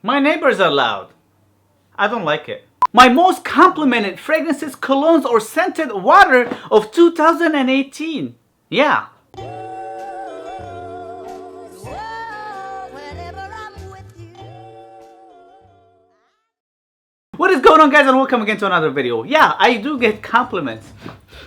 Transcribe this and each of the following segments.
My neighbors are loud. I don't like it. My most complimented fragrances, colognes, or scented water of 2018. Yeah. What is going on, guys, and welcome again to another video. Yeah, I do get compliments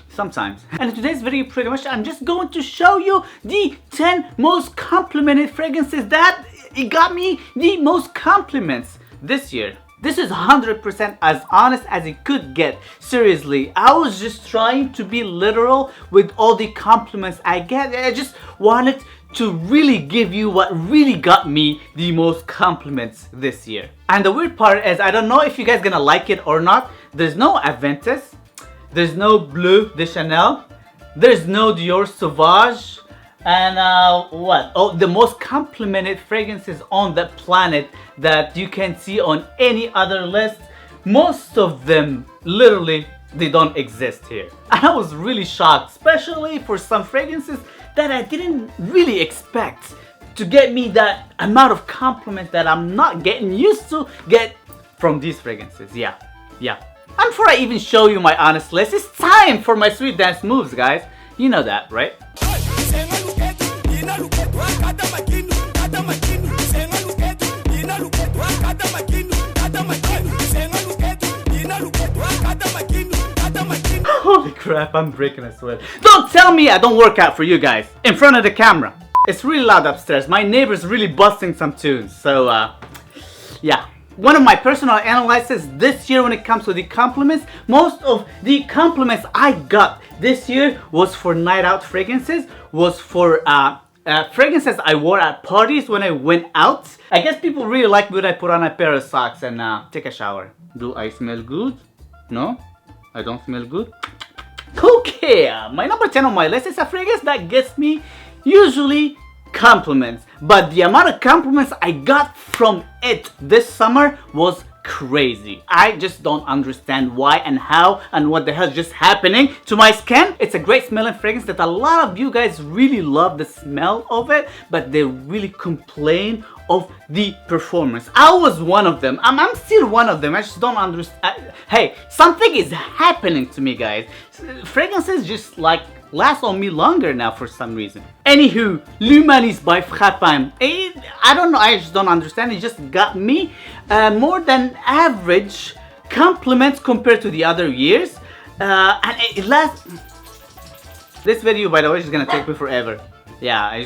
sometimes. And in today's video, pretty much, I'm just going to show you the 10 most complimented fragrances that it got me the most compliments this year. This is 100% as honest as it could get. Seriously, I was just trying to be literal with all the compliments I get. I just wanted to really give you what really got me the most compliments this year. And the weird part is, I don't know if you guys gonna like it or not. There's no Aventus, there's no Bleu de Chanel, there's no Dior Sauvage, and what? Oh, the most complimented fragrances on the planet that you can see on any other list. Most of them, literally, they don't exist here. And I was really shocked, especially for some fragrances that I didn't really expect to get me that amount of compliments that I'm not getting used to get from these fragrances. Yeah. And before I even show you my honest list, it's time for my sweet dance moves, guys. You know that, right? Holy crap, I'm breaking a sweat. Don't tell me I don't work out for you guys in front of the camera. It's really loud upstairs. My neighbor's really busting some tunes. So, yeah. One of my personal analyses this year when it comes to the compliments, most of the compliments I got this year was for night out fragrances, was for fragrances I wore at parties when I went out. I guess people really like when I put on a pair of socks and take a shower. Do I smell good? No? I don't smell good? Okay, my number 10 on my list is a fragrance that gets me usually compliments, but the amount of compliments I got from it this summer was crazy. I just don't understand why and how and what the hell is just happening to my skin. It's a great smelling fragrance that a lot of you guys really love the smell of it, but they really complain of the performance. I was one of them. I'm still one of them. I just don't understand. Hey, something is happening to me, guys. Fragrances just like last on me longer now for some reason. Anywho, L'Humaniste by Frappin. I don't know, I just don't understand. It just got me more than average compliments compared to the other years. And it lasts. This video, by the way, is gonna take me forever. Yeah,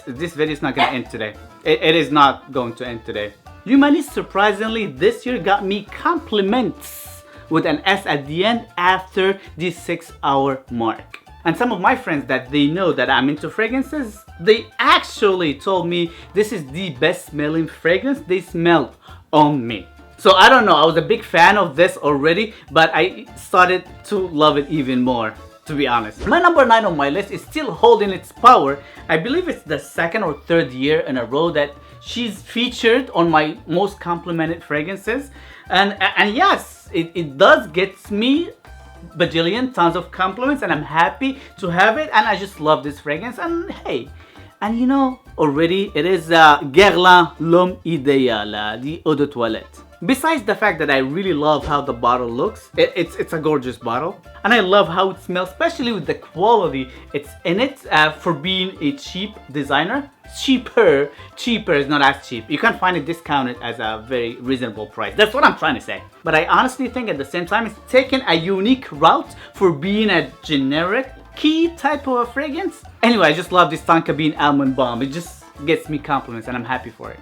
this video is not gonna end today. It is not going to end today. L'Humaniste, surprisingly, this year got me compliments with an S at the end after the 6-hour mark. And some of my friends that they know that I'm into fragrances, they actually told me this is the best smelling fragrance they smelled on me. So I don't know, I was a big fan of this already, but I started to love it even more, to be honest. My number 9 on my list is still holding its power. I believe it's the second or third year in a row that she's featured on my most complimented fragrances. And yes, it does get me bajillion tons of compliments, and I'm happy to have it, and I just love this fragrance. And hey, and you know already it is Guerlain L'Homme Idéal, the eau de toilette. Besides the fact that I really love how the bottle looks, it's a gorgeous bottle, and I love how it smells, especially with the quality it's in it for being a cheap designer. Cheaper is not as cheap. You can find it discounted as a very reasonable price. That's what I'm trying to say. But I honestly think at the same time it's taken a unique route for being a generic key type of a fragrance. Anyway, I just love this Tonka Bean Almond Balm. It just gets me compliments and I'm happy for it.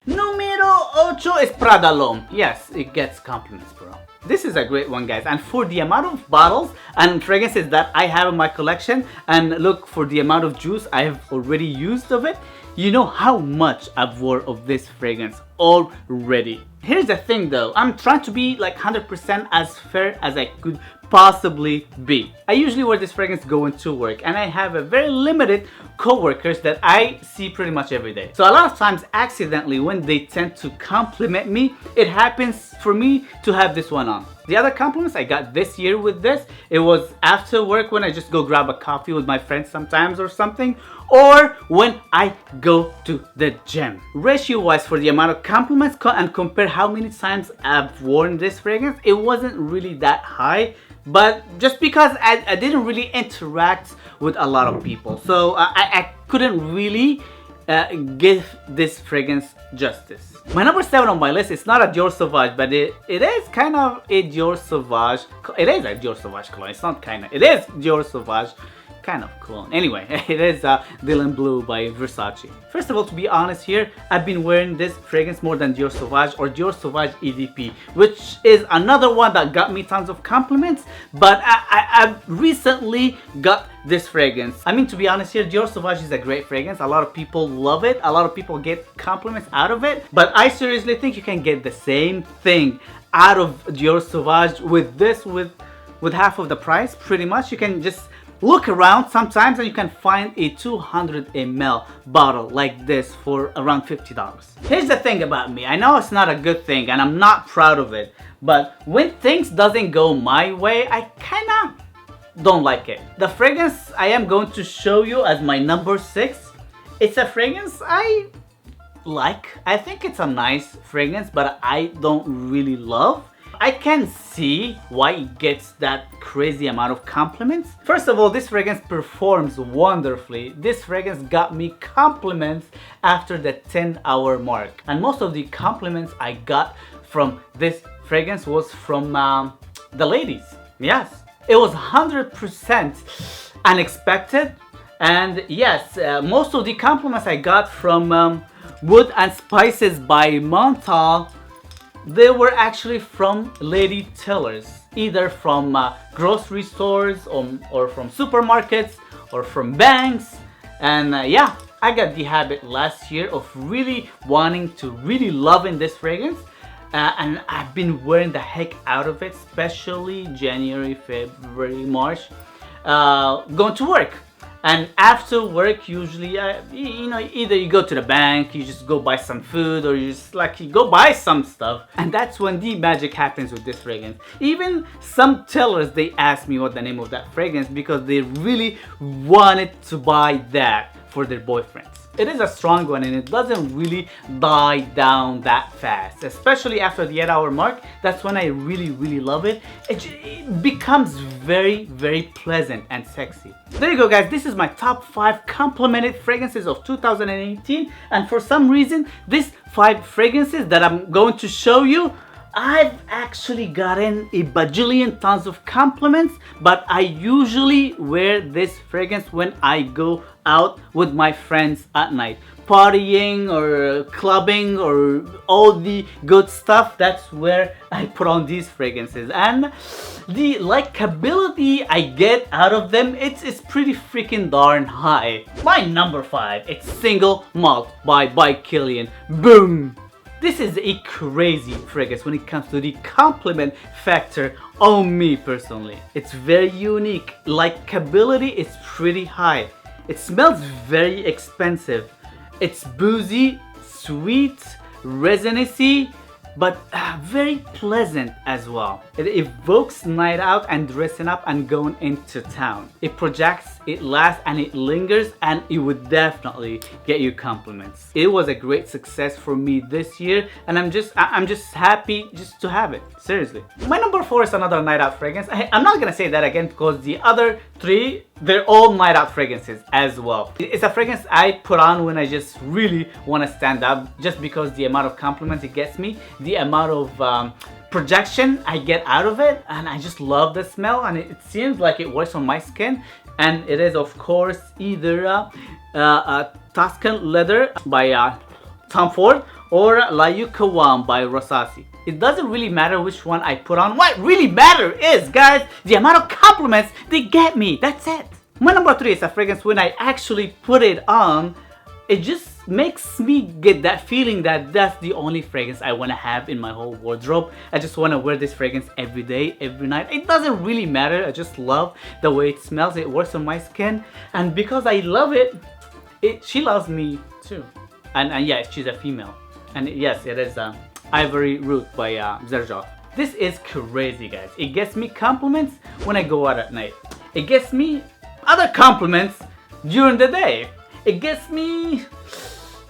Numero 8 is Prada L'Homme. Yes, it gets compliments, bro. This is a great one, guys, and for the amount of bottles and fragrances that I have in my collection, and look, for the amount of juice I have already used of it, you know how much I've wore of this fragrance already. Here's the thing though, I'm trying to be like 100% as fair as I could possibly be. I usually wear this fragrance going to work, and I have a very limited co-workers that I see pretty much every day. So a lot of times accidentally when they tend to compliment me, it happens for me to have this one on. The other compliments I got this year with this, it was after work when I just go grab a coffee with my friends sometimes or something, or when I go to the gym. Ratio wise for the amount of compliments and compare how many times I've worn this fragrance, it wasn't really that high, but just because I didn't really interact with a lot of people, so I couldn't really give this fragrance justice. My number 7 on my list is not a Dior Sauvage, but it is kind of a Dior Sauvage. It is a Dior Sauvage cologne. It's not kind of. It is Dior Sauvage kind of cologne. Anyway, it is Dylan Blue by Versace. First of all, to be honest here, I've been wearing this fragrance more than Dior Sauvage or Dior Sauvage EDP, which is another one that got me tons of compliments, but I recently got this fragrance. I mean, to be honest here, Dior Sauvage is a great fragrance. A lot of people love it. A lot of people get compliments out of it, but I seriously think you can get the same thing out of Dior Sauvage with this, with half of the price pretty much. You can just look around sometimes and you can find a 200 ml bottle like this for around $50. Here's the thing about me, I know it's not a good thing and I'm not proud of it, but when things doesn't go my way, I kinda don't like it. The fragrance I am going to show you as my number 6, it's a fragrance I like. I think it's a nice fragrance, but I don't really love. I can see why it gets that crazy amount of compliments. First of all, this fragrance performs wonderfully. This fragrance got me compliments after the 10-hour mark. And most of the compliments I got from this fragrance was from the ladies. Yes, it was 100% unexpected. And yes, most of the compliments I got from Wood and Spices by Montale, they were actually from lady tellers, either from grocery stores or from supermarkets or from banks. And yeah, I got the habit last year of really wanting to, really loving this fragrance. And I've been wearing the heck out of it, especially January, February, March, going to work. And after work, usually, you know, either you go to the bank, you just go buy some food, or you just like you go buy some stuff. And that's when the magic happens with this fragrance. Even some tellers, they ask me what the name of that fragrance because they really wanted to buy that for their boyfriends. It is a strong one and it doesn't really die down that fast, especially after the 8-hour mark. That's when I really love it. It becomes very pleasant and sexy. There you go, guys. This is my top 5 complimented fragrances of 2018, and for some reason these 5 fragrances that I'm going to show you, I've actually gotten a bajillion tons of compliments, but I usually wear this fragrance when I go out with my friends at night, partying or clubbing or all the good stuff. That's where I put on these fragrances, and the likability I get out of them, it's pretty freaking darn high. My number 5, it's Single Malt by Kilian. Boom! This is a crazy fragrance when it comes to the compliment factor on me personally. It's very unique. Likability is pretty high. It smells very expensive. It's boozy, sweet, resiny, but very pleasant as well. It evokes night out and dressing up and going into town. It projects, it lasts, and it lingers, and it would definitely get you compliments. It was a great success for me this year, and I'm just happy just to have it. Seriously. My number 4 is another night out fragrance. I'm not gonna say that again because the other 3, they're all night out fragrances as well. It's a fragrance I put on when I just really want to stand up, just because the amount of compliments it gets me, the amount of projection I get out of it, and I just love the smell, and it seems like it works on my skin. And it is, of course, either Tuscan Leather by Tom Ford or La Yucawan by Versace. It doesn't really matter which one I put on. What really matters is, guys, the amount of compliments they get me. That's it. My number 3 is a fragrance when I actually put it on, it just makes me get that feeling that that's the only fragrance I want to have in my whole wardrobe. I just want to wear this fragrance every day, every night. It doesn't really matter. I just love the way it smells. It works on my skin, and because I love it, she loves me too. And yeah, she's a female. And yes, it is Ivory Root by Zerjoff. This is crazy, guys. It gets me compliments when I go out at night. It gets me other compliments during the day. It gets me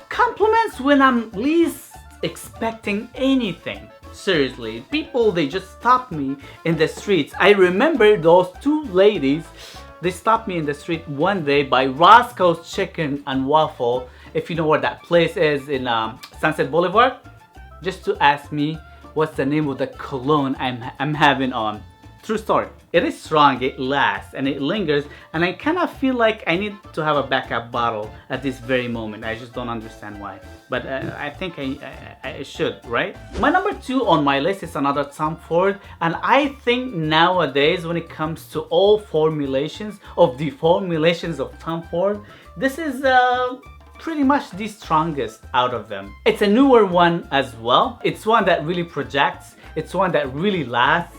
compliments when I'm least expecting anything. Seriously, people, they just stop me in the streets. I remember those two ladies. They stopped me in the street one day by Roscoe's Chicken and Waffle, if you know where that place is in Sunset Boulevard, just to ask me what's the name of the cologne I'm having on. True story. It is strong, it lasts, and it lingers, and I kind of feel like I need to have a backup bottle at this very moment. I just don't understand why. But I think I should, right? My number 2 on my list is another Tom Ford, and I think nowadays when it comes to all formulations of the formulations of Tom Ford, this is pretty much the strongest out of them. It's a newer one as well. It's one that really projects. It's one that really lasts.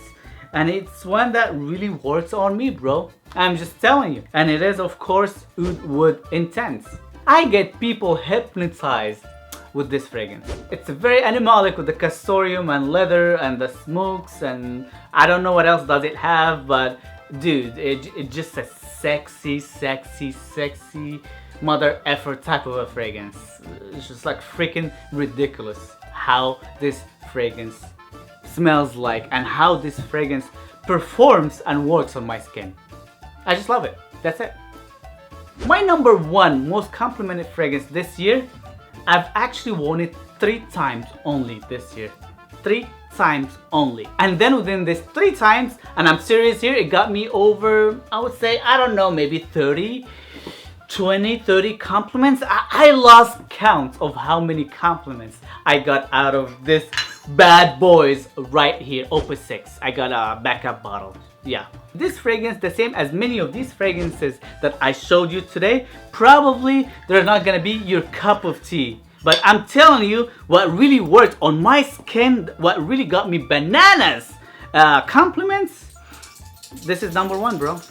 And it's one that really works on me, bro. I'm just telling you. And it is, of course, Oud Wood Intense. I get people hypnotized with this fragrance. It's very animalic with the castoreum and leather and the smokes, and I don't know what else does it have, but dude, it's just a sexy, sexy, sexy mother effort type of a fragrance. It's just like freaking ridiculous how this fragrance smells like and how this fragrance performs and works on my skin. I just love it. That's it. My number 1 most complimented fragrance this year, I've actually worn it 3 times only this year. 3 times only. And then within this 3 times, and I'm serious here, it got me over, I would say, I don't know, maybe 30 compliments. I lost count of how many compliments I got out of this bad boys right here. Opus 6. I got a backup bottle. Yeah. This fragrance, the same as many of these fragrances that I showed you today, probably they're not gonna be your cup of tea. But I'm telling you, what really worked on my skin, what really got me bananas compliments, this is number 1, bro.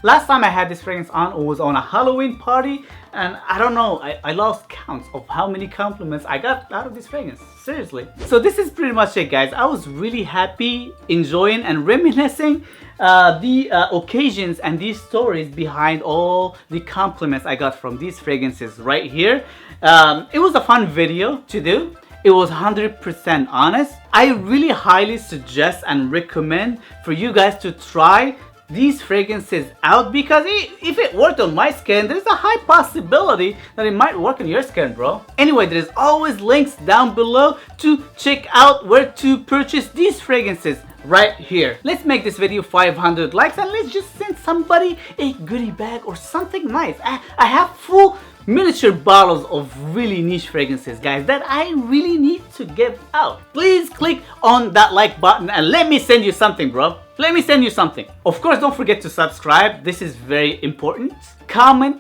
Last time I had this fragrance on, it was on a Halloween party, and I don't know, I lost count of how many compliments I got out of this fragrance. Seriously. So this is pretty much it, guys. I was really happy, enjoying and reminiscing the occasions and these stories behind all the compliments I got from these fragrances right here. It was a fun video to do. It was 100% honest. I really highly suggest and recommend for you guys to try these fragrances out, because if it worked on my skin, there's a high possibility that it might work on your skin, bro. Anyway, there's always links down below to check out where to purchase these fragrances right here. Let's make this video 500 likes, and let's just send somebody a goodie bag or something nice. I have full miniature bottles of really niche fragrances, guys, that I really need to give out. Please click on that like button and let me send you something, bro. Let me send you something. Of course, don't forget to subscribe. This is very important. Comment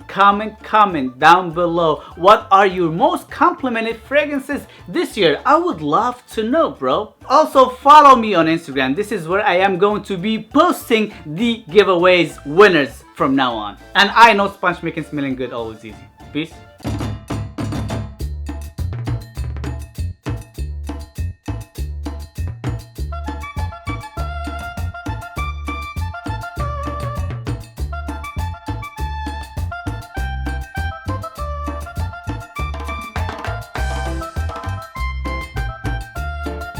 down below. What are your most complimented fragrances this year? I would love to know, bro. Also, follow me on Instagram. This is where I am going to be posting the giveaways winners from now on. And I know sponge making smelling good always easy. Peace.